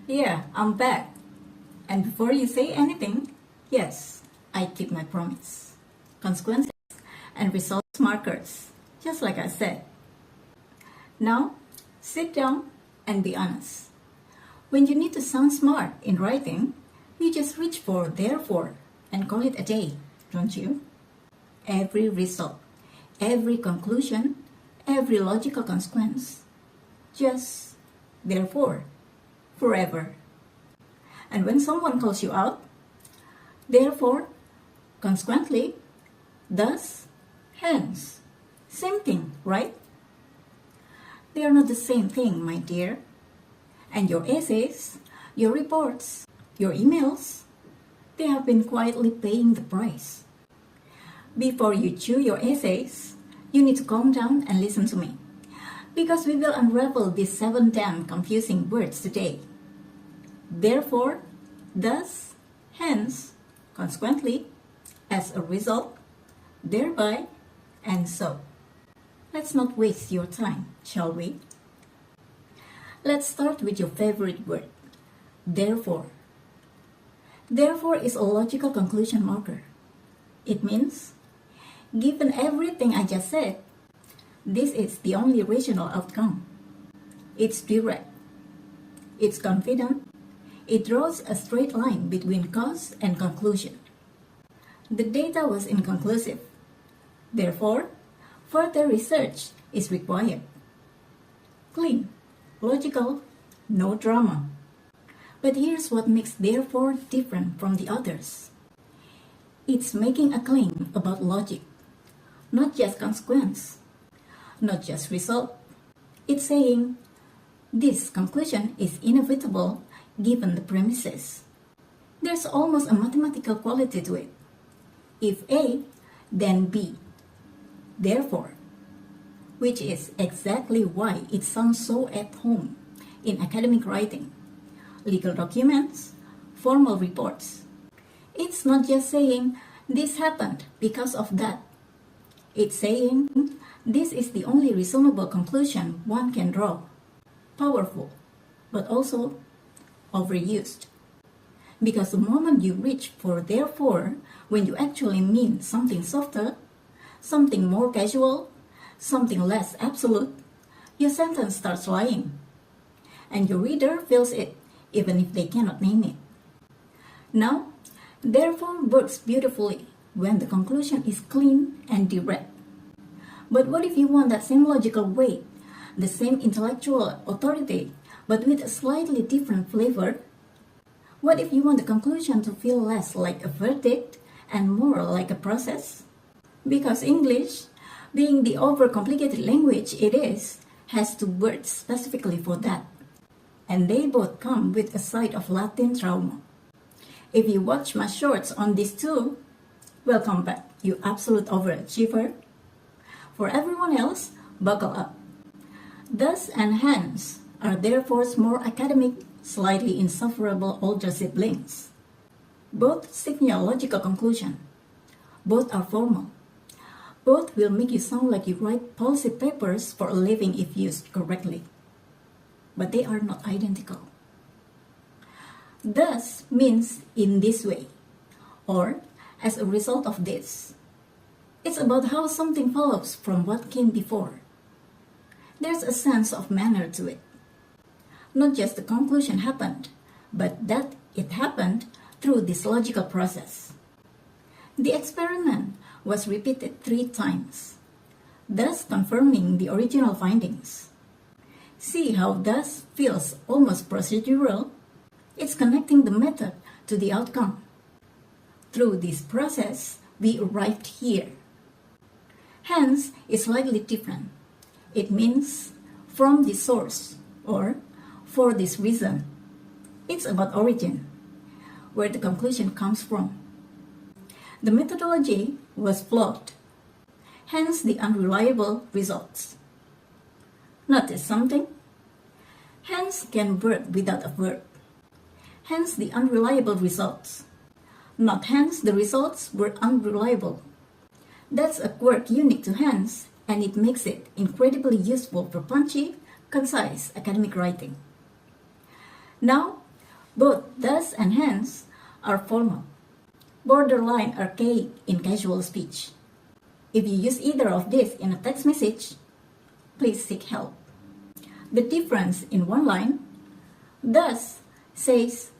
Yeah, I'm back. And before you say anything, yes, I keep my promise. Consequences and results markers, just like I said. Now, sit down and be honest. When you need to sound smart in writing, you just reach for therefore and call it a day, don't you? Every result, every conclusion, every logical consequence. Just therefore, forever. And when someone calls you out, therefore, consequently, thus, hence. Same thing, right? They are not the same thing, my dear. And your essays, your reports, your emails, they have been quietly paying the price. Before you chew your essays, you need to calm down and listen to me. Because we will unravel these 7 damn confusing words today. Therefore, thus, hence, consequently, as a result, thereby, and so. Let's not waste your time, shall we? Let's start with your favorite word, therefore. Therefore is a logical conclusion marker. It means, given everything I just said, this is the only rational outcome. It's direct. It's confident. It draws a straight line between cause and conclusion. The data was inconclusive. Therefore, further research is required. Clean, logical, no drama. But here's what makes therefore different from the others. It's making a claim about logic, not just consequence, not just result. It's saying, this conclusion is inevitable given the premises. There's almost a mathematical quality to it. If A, then B. Therefore, which is exactly why it sounds so at home in academic writing, legal documents, formal reports. It's not just saying, this happened because of that. It's saying, this is the only reasonable conclusion one can draw. Powerful, but also overused. Because the moment you reach for therefore, when you actually mean something softer, something more casual, something less absolute, your sentence starts lying. And your reader feels it, even if they cannot name it. Now, therefore works beautifully when the conclusion is clean and direct. But what if you want that same logical weight, the same intellectual authority, but with a slightly different flavor? What if you want the conclusion to feel less like a verdict and more like a process? Because English, being the overcomplicated language it is, has 2 words specifically for that. And they both come with a side of Latin trauma. If you watch my shorts on these 2, welcome back, you absolute overachiever. For everyone else, buckle up. Thus and hence are therefore more academic, slightly insufferable older siblings. Both signal logical conclusion. Both are formal. Both will make you sound like you write policy papers for a living if used correctly. But they are not identical. Thus means in this way, or as a result of this. It's about how something follows from what came before. There's a sense of manner to it. Not just the conclusion happened, but that it happened through this logical process. The experiment was repeated 3 times, thus confirming the original findings. See how thus feels almost procedural? It's connecting the method to the outcome. Through this process, we arrived here. Hence is slightly different. It means from the source or for this reason. It's about origin, where the conclusion comes from. The methodology was flawed, hence the unreliable results. Notice something? Hence can work without a verb. Hence the unreliable results. Not hence the results were unreliable. That's a quirk unique to hence, and it makes it incredibly useful for punchy, concise academic writing. Now, Both thus and hence are formal, borderline archaic in casual speech. If you use either of these in a text message, please seek help. The difference in one line, thus says,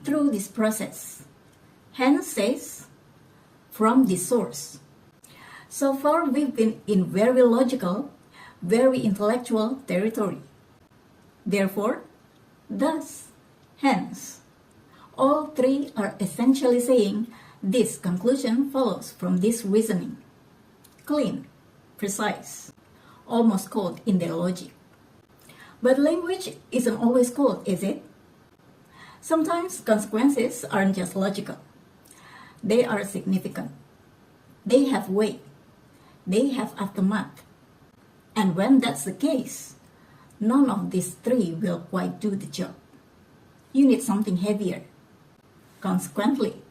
through this process. Hence says, from this source. So far we've been in very logical, very intellectual territory. Therefore, thus, hence. All three are essentially saying this conclusion follows from this reasoning. Clean, precise, almost cold in their logic. But language isn't always cold, is it? Sometimes consequences aren't just logical. They are significant. They have weight. They have aftermath. And when that's the case, none of these three will quite do the job. You need something heavier. Consequently.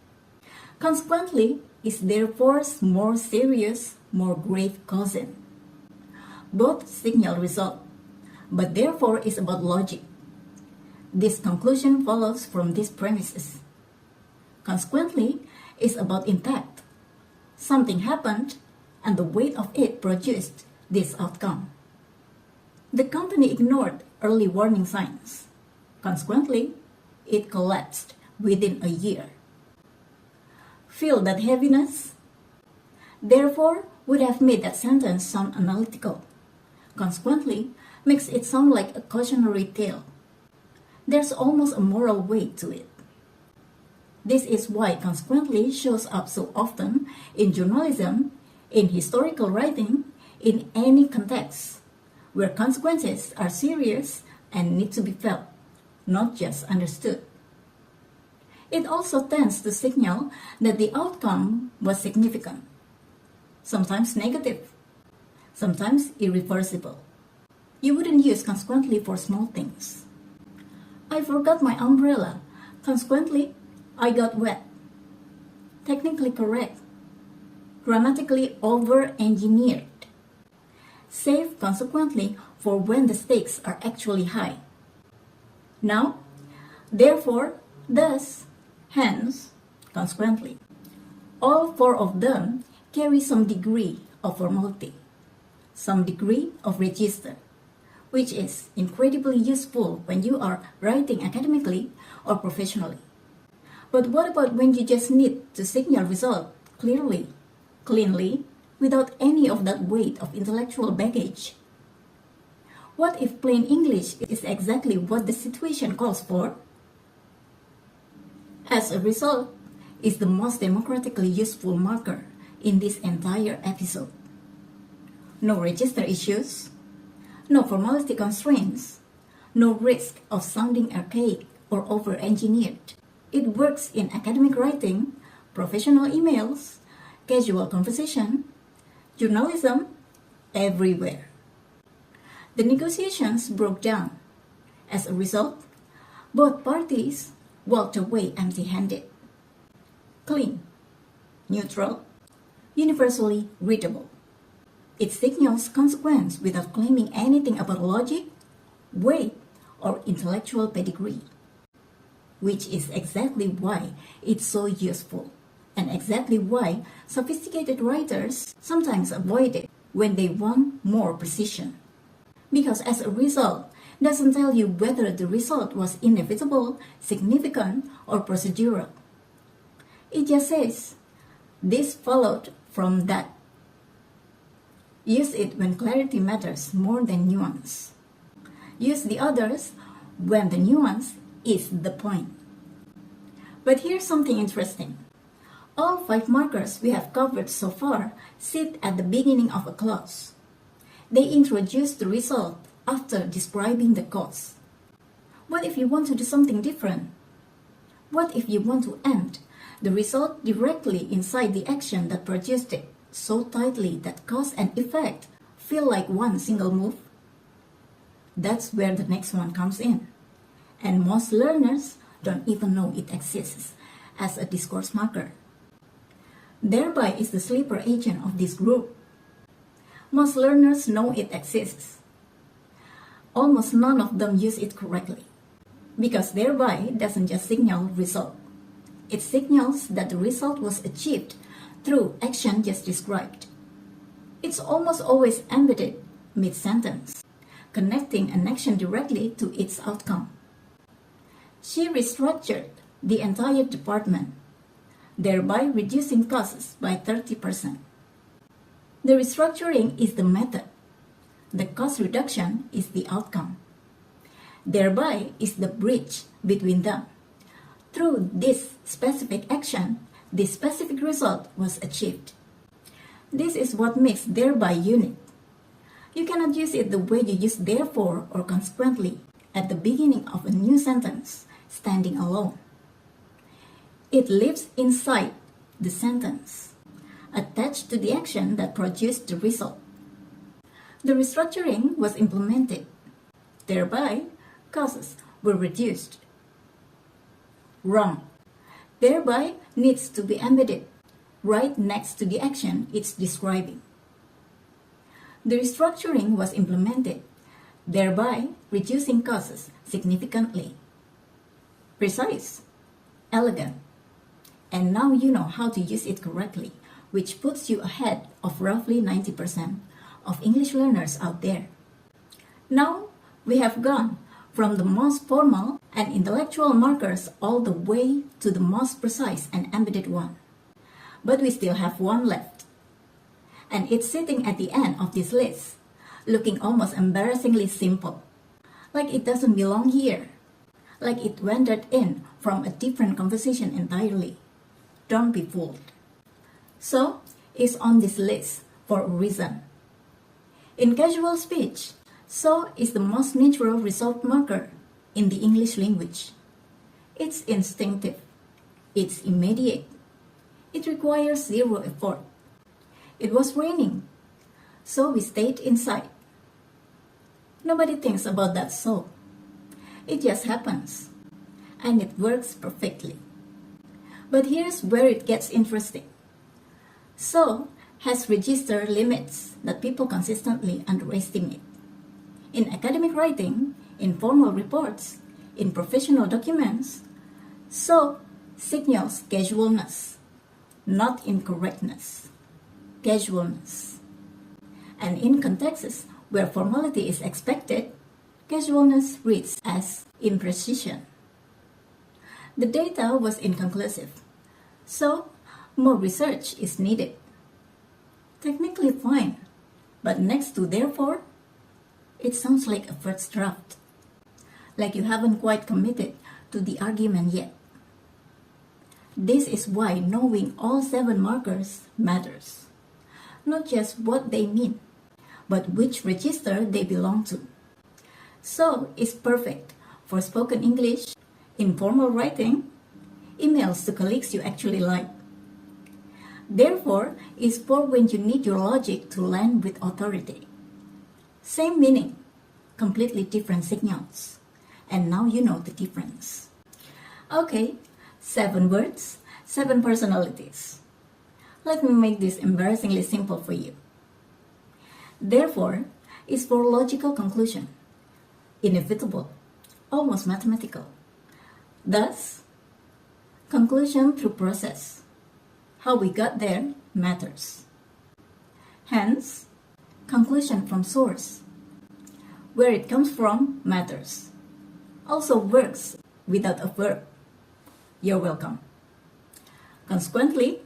Consequently is therefore more serious, more grave cousin. Both signal result, but therefore is about logic. This conclusion follows from these premises. Consequently is about impact. Something happened, and the weight of it produced this outcome. The company ignored early warning signs. Consequently, it collapsed within a year. Feel that heaviness? Therefore, would have made that sentence sound analytical. Consequently, makes it sound like a cautionary tale. There's almost a moral weight to it. This is why consequently shows up so often in journalism, in historical writing, in any context, where consequences are serious and need to be felt, not just understood. It also tends to signal that the outcome was significant, sometimes negative, sometimes irreversible. You wouldn't use consequently for small things. I forgot my umbrella. Consequently, I got wet. Technically correct. Grammatically over-engineered. Save consequently for when the stakes are actually high. Now, therefore, thus, hence, consequently. All four of them carry some degree of formality, some degree of register, which is incredibly useful when you are writing academically or professionally. But what about when you just need to signal result clearly, cleanly, without any of that weight of intellectual baggage? What if plain English is exactly what the situation calls for? As a result, is the most democratically useful marker in this entire episode. No register issues, no formality constraints, no risk of sounding archaic or over-engineered. It works in academic writing, professional emails, casual conversation, journalism, everywhere. The negotiations broke down. As a result, both parties walked away empty-handed. Clean, neutral, universally readable. It signals consequence without claiming anything about logic, weight, or intellectual pedigree, which is exactly why it's so useful, and exactly why sophisticated writers sometimes avoid it when they want more precision. Because as a result, doesn't tell you whether the result was inevitable, significant, or procedural. It just says, this followed from that. Use it when clarity matters more than nuance. Use the others when the nuance is the point. But here's something interesting. All 5 markers we have covered so far sit at the beginning of a clause. They introduce the result after describing the cause. What if you want to do something different? What if you want to end the result directly inside the action that produced it, so tightly that cause and effect feel like one single move? That's where the next one comes in. And most learners don't even know it exists as a discourse marker. Thereby is the sleeper agent of this group. Most learners know it exists. Almost none of them use it correctly. because thereby doesn't just signal result. It signals that the result was achieved through action just described. It's almost always embedded mid-sentence, connecting an action directly to its outcome. She restructured the entire department, thereby reducing costs by 30%. The restructuring is the method. The cost reduction is the outcome. Thereby is the bridge between them. Through this specific action, the specific result was achieved. This is what makes thereby unique. You cannot use it the way you use therefore or consequently at the beginning of a new sentence, standing alone. It lives inside the sentence, attached to the action that produced the result. The restructuring was implemented. Thereby, costs were reduced. Wrong. Thereby needs to be embedded right next to the action it's describing. The restructuring was implemented, thereby reducing costs significantly. Precise, elegant, and now you know how to use it correctly, which puts you ahead of roughly 90% of English learners out there. Now we have gone from the most formal and intellectual markers all the way to the most precise and embedded one. But we still have one left. And it's sitting at the end of this list, looking almost embarrassingly simple, like it doesn't belong here, like it wandered in from a different conversation entirely. Don't be fooled. So, it's on this list for a reason. In casual speech, so is the most natural result marker in the English language. It's instinctive. It's immediate. It requires zero effort. It was raining, so we stayed inside. Nobody thinks about that so. It just happens, and it works perfectly. But here's where it gets interesting. So has register limits that people consistently underestimate. In academic writing, in formal reports, in professional documents, so signals casualness, not incorrectness. Casualness. And in contexts where formality is expected, casualness reads as imprecision. The data was inconclusive, so more research is needed. Technically fine, but next to therefore, it sounds like a first draft, like you haven't quite committed to the argument yet. This is why knowing all 7 markers matters. Not just what they mean, but which register they belong to. So it's perfect for spoken English, informal writing, emails to colleagues you actually like. Therefore, it's for when you need your logic to land with authority. Same meaning, completely different signals. And now you know the difference. Okay, 7 words, 7 personalities. Let me make this embarrassingly simple for you. Therefore, is for logical conclusion, inevitable, almost mathematical. Thus, conclusion through process. How we got there matters. Hence, conclusion from source. Where it comes from matters. Also works without a verb. You're welcome. Consequently,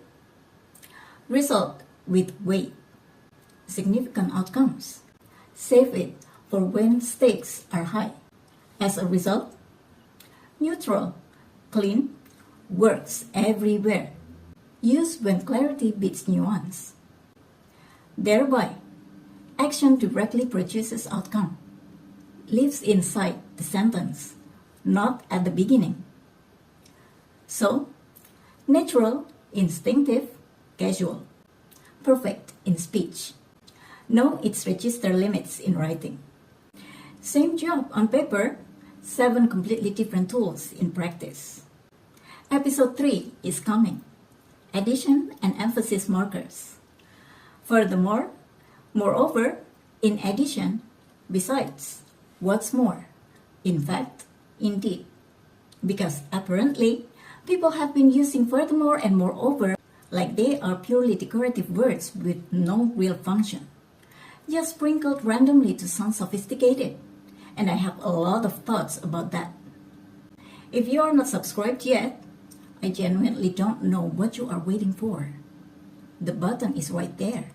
result with weight. Significant outcomes. Save it for when stakes are high. As a result, neutral, clean, works everywhere. Use when clarity beats nuance. Thereby, action directly produces outcome. Lives inside the sentence, not at the beginning. So, natural, instinctive, casual. Perfect in speech. Know its register limits in writing. Same job on paper, 7 completely different tools in practice. Episode 3 is coming. Addition and emphasis markers. Furthermore, moreover, in addition, besides, what's more, in fact, indeed, Because apparently, people have been using furthermore and moreover like they are purely decorative words with no real function, just sprinkled randomly to sound sophisticated. And I have a lot of thoughts about that. If you are not subscribed yet, I genuinely don't know what you are waiting for. The button is right there.